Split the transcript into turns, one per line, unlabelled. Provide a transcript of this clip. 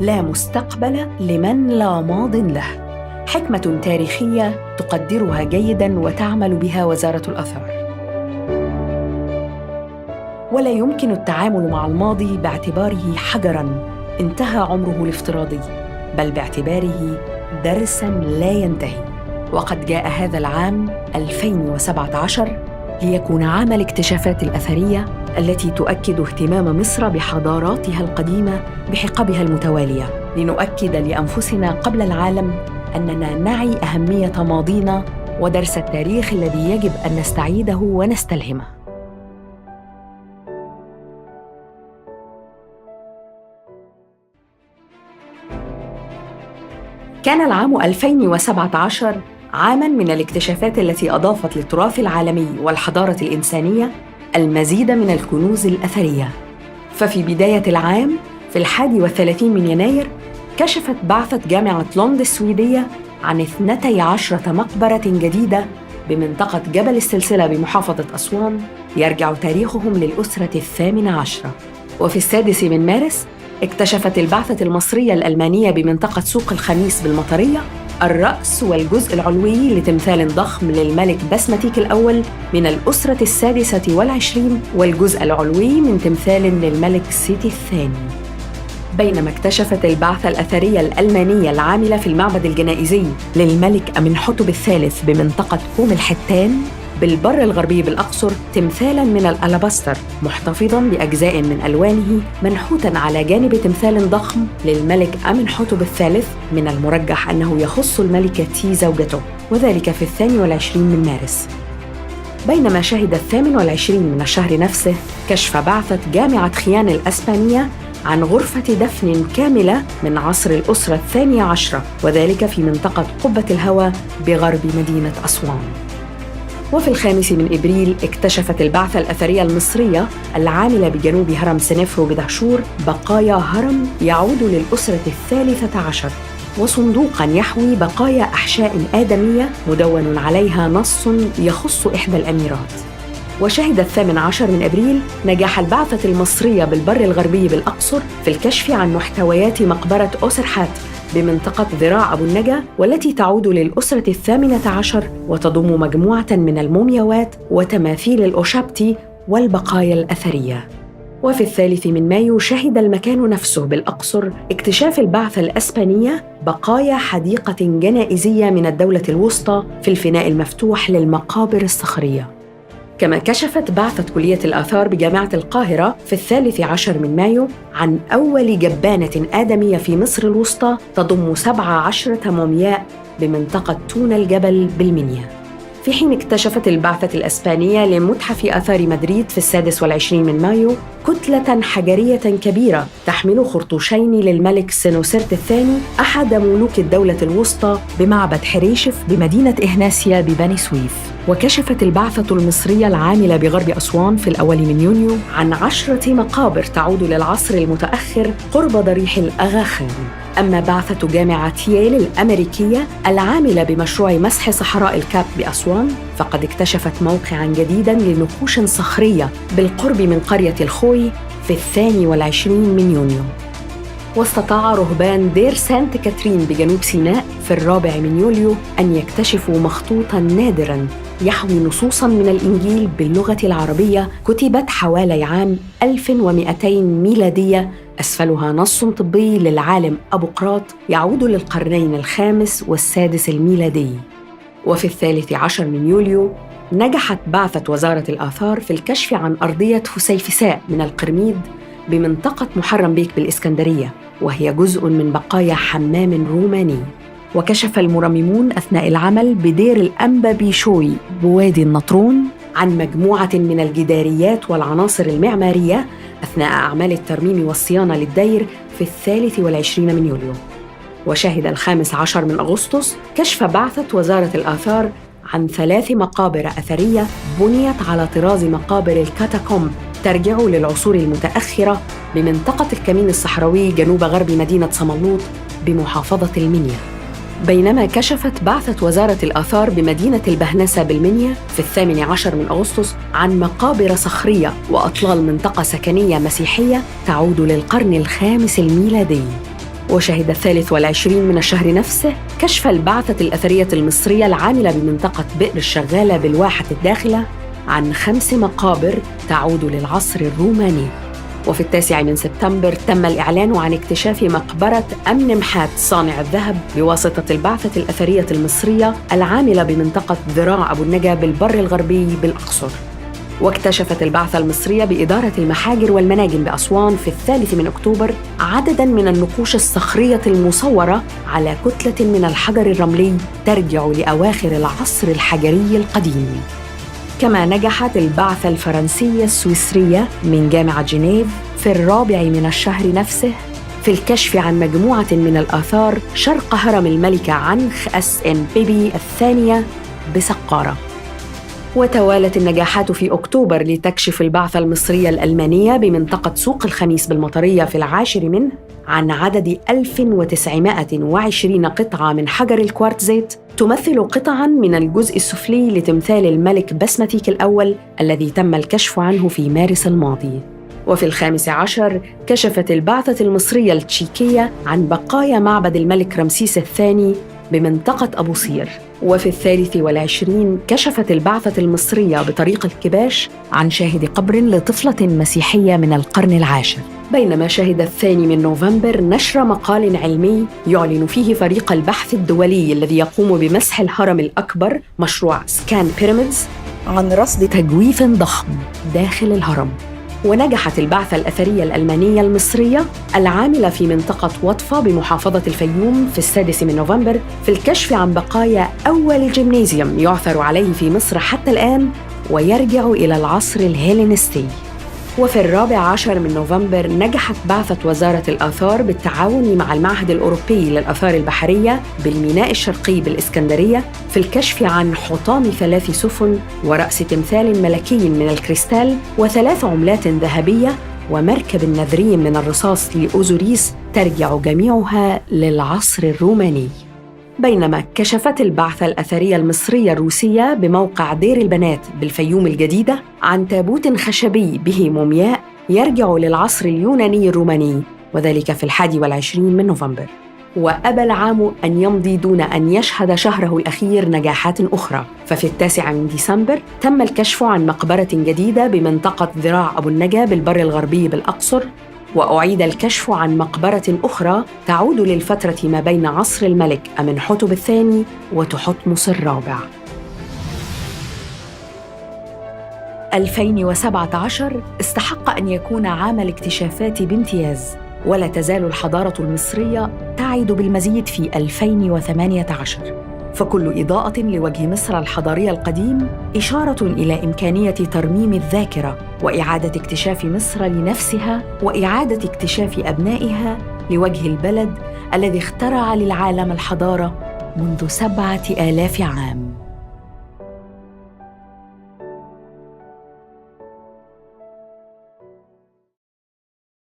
لا مستقبل لمن لا ماضٍ له. حكمة تاريخية تقدرها جيداً وتعمل بها وزارة الآثار. ولا يمكن التعامل مع الماضي باعتباره حجراً انتهى عمره الافتراضي، بل باعتباره درساً لا ينتهي. وقد جاء هذا العام 2017 ليكون عام الاكتشافات الأثرية التي تؤكد اهتمام مصر بحضاراتها القديمة بحقبها المتوالية، لنؤكد لأنفسنا قبل العالم أننا نعي أهمية ماضينا ودرس التاريخ الذي يجب أن نستعيده ونستلهمه. كان العام 2017 عاماً من الاكتشافات التي أضافت للتراث العالمي والحضارة الإنسانية المزيد من الكنوز الأثرية. ففي بداية العام في 31 من يناير كشفت بعثة جامعة لوند السويدية عن 12 مقبرة جديدة بمنطقة جبل السلسلة بمحافظة أسوان يرجع تاريخهم للأسرة 18. وفي 6 من مارس اكتشفت البعثة المصرية الألمانية بمنطقة سوق الخميس بالمطرية الرأس والجزء العلوي لتمثال ضخم للملك بسمتيك الأول من الأسرة 26، والجزء العلوي من تمثال للملك سيتي الثاني. بينما اكتشفت البعثة الأثرية الألمانية العاملة في المعبد الجنائزي للملك أمنحتب الثالث بمنطقة كوم الحتان بالبر الغربي بالأقصر تمثالاً من الألاباستر محتفظاً بأجزاء من ألوانه منحوتاً على جانب تمثال ضخم للملك أمنحتب الثالث من المرجح أنه يخص الملكة تي زوجته، وذلك في 22 من مارس. بينما شهد 28 من الشهر نفسه كشف بعثة جامعة خيان الأسبانية عن غرفة دفن كاملة من عصر الأسرة 12، وذلك في منطقة قبة الهوى بغرب مدينة أسوان. وفي 5 من إبريل اكتشفت البعثة الأثرية المصرية العاملة بجنوب هرم سنفرو بدهشور بقايا هرم يعود للأسرة 13، وصندوقاً يحوي بقايا أحشاء آدمية مدون عليها نص يخص إحدى الأميرات. وشهد 18 من أبريل نجاح البعثة المصرية بالبر الغربي بالأقصر في الكشف عن محتويات مقبرة أوسرحات بمنطقة ذراع أبو النجا، والتي تعود للأسرة 18 وتضم مجموعة من المومياوات وتماثيل الأوشابتي والبقايا الأثرية. وفي 3 من مايو شهد المكان نفسه بالأقصر اكتشاف البعثة الأسبانية بقايا حديقة جنائزية من الدولة الوسطى في الفناء المفتوح للمقابر الصخرية. كما كشفت بعثة كلية الآثار بجامعة القاهرة في 13 من مايو عن أول جبانة آدمية في مصر الوسطى تضم 17 مومياء بمنطقة تون الجبل بالمنيا. في حين اكتشفت البعثة الإسبانية لمتحف آثار مدريد في 26 من مايو كتلة حجرية كبيرة تحمل خرطوشين للملك سنوسرت الثاني أحد ملوك الدولة الوسطى بمعبد حريشف بمدينة إهناسيا ببني سويف. وكشفت البعثة المصرية العاملة بغرب أسوان في 1 من يونيو عن 10 مقابر تعود للعصر المتأخر قرب ضريح الأغا خان. أما بعثة جامعة ييل الأمريكية العاملة بمشروع مسح صحراء الكاب بأسوان فقد اكتشفت موقعاً جديداً لنقوش صخرية بالقرب من قرية الخوي في 22 من يونيو. واستطاع رهبان دير سانت كاترين بجنوب سيناء في 4 من يوليو أن يكتشفوا مخطوطاً نادراً يحوي نصوصاً من الإنجيل باللغة العربية كتبت حوالي عام 1200 ميلادية، أسفلها نص طبي للعالم أبو قراط يعود للقرنين الخامس والسادس الميلادي. وفي 13 من يوليو نجحت بعثة وزارة الآثار في الكشف عن أرضية فسيفساء من القرميد بمنطقة محرم بيك بالإسكندرية، وهي جزء من بقايا حمام روماني. وكشف المرممون أثناء العمل بدير الأنبا بيشوي بوادي النطرون عن مجموعة من الجداريات والعناصر المعمارية أثناء أعمال الترميم والصيانة للدير في 23 من يوليو. وشهد 15 من أغسطس كشف بعثة وزارة الآثار عن 3 مقابر أثرية بنيت على طراز مقابر الكاتاكومب ترجع للعصور المتأخرة بمنطقة الكمين الصحراوي جنوب غرب مدينة صملوط بمحافظة المنيا. بينما كشفت بعثة وزارة الآثار بمدينة البهنسة بالمنيا في 18 من أغسطس عن مقابر صخرية وأطلال منطقة سكنية مسيحية تعود للقرن الخامس الميلادي. وشهد 23 من الشهر نفسه كشف البعثة الأثرية المصرية العاملة بمنطقة بئر الشغالة بالواحة الداخلة عن 5 مقابر تعود للعصر الروماني. وفي 9 سبتمبر تم الإعلان عن اكتشاف مقبرة أمنمحات صانع الذهب بواسطة البعثة الأثرية المصرية العاملة بمنطقة ذراع أبو النجا بالبر الغربي بالأقصر. واكتشفت البعثة المصرية بإدارة المحاجر والمناجم بأسوان في 3 أكتوبر عدداً من النقوش الصخرية المصورة على كتلة من الحجر الرملي ترجع لأواخر العصر الحجري القديم. كما نجحت البعثة الفرنسية السويسرية من جامعة جنيف في 4 من الشهر نفسه في الكشف عن مجموعة من الآثار شرق هرم الملكة عنخ أس إن بيبي الثانية بسقارة. وتوالت النجاحات في أكتوبر لتكشف البعثة المصرية الألمانية بمنطقة سوق الخميس بالمطرية في 10 منه عن عدد 1920 قطعة من حجر الكوارتزيت تمثل قطعاً من الجزء السفلي لتمثال الملك بسمتيك الأول الذي تم الكشف عنه في مارس الماضي. وفي 15 كشفت البعثة المصرية التشيكية عن بقايا معبد الملك رمسيس الثاني بمنطقة أبو صير. وفي 23 كشفت البعثة المصرية بطريق الكباش عن شاهد قبر لطفلة مسيحية من القرن العاشر. بينما شهد 2 نوفمبر نشر مقال علمي يعلن فيه فريق البحث الدولي الذي يقوم بمسح الهرم الأكبر مشروع سكان بيراميدز عن رصد تجويف ضخم داخل الهرم. ونجحت البعثة الأثرية الألمانية المصرية العاملة في منطقة وطفة بمحافظة الفيوم في 6 نوفمبر في الكشف عن بقايا أول جيمنازيوم يعثر عليه في مصر حتى الآن ويرجع إلى العصر الهيلينستي. وفي 14 نوفمبر نجحت بعثة وزارة الآثار بالتعاون مع المعهد الأوروبي للآثار البحرية بالميناء الشرقي بالإسكندرية في الكشف عن حطام 3 سفن ورأس تمثال ملكي من الكريستال و3 عملات ذهبية ومركب نذري من الرصاص لأوزوريس ترجع جميعها للعصر الروماني. بينما كشفت البعثة الأثرية المصرية الروسية بموقع دير البنات بالفيوم الجديدة عن تابوت خشبي به مومياء يرجع للعصر اليوناني الروماني، وذلك في 21 نوفمبر. وأبى العام أن يمضي دون أن يشهد شهره الأخير نجاحات أخرى، ففي 9 ديسمبر تم الكشف عن مقبرة جديدة بمنطقة ذراع أبو النجا بالبر الغربي بالأقصر. وأعيد الكشف عن مقبرة أخرى تعود للفترة ما بين عصر الملك أمنحتب الثاني وتحتمس الرابع. 2017 استحق أن يكون عام الاكتشافات بامتياز، ولا تزال الحضارة المصرية تعد بالمزيد في 2018، فكل إضاءة لوجه مصر الحضاري القديم إشارة إلى إمكانية ترميم الذاكرة وإعادة اكتشاف مصر لنفسها وإعادة اكتشاف أبنائها لوجه البلد الذي اخترع للعالم الحضارة منذ 7000 عام.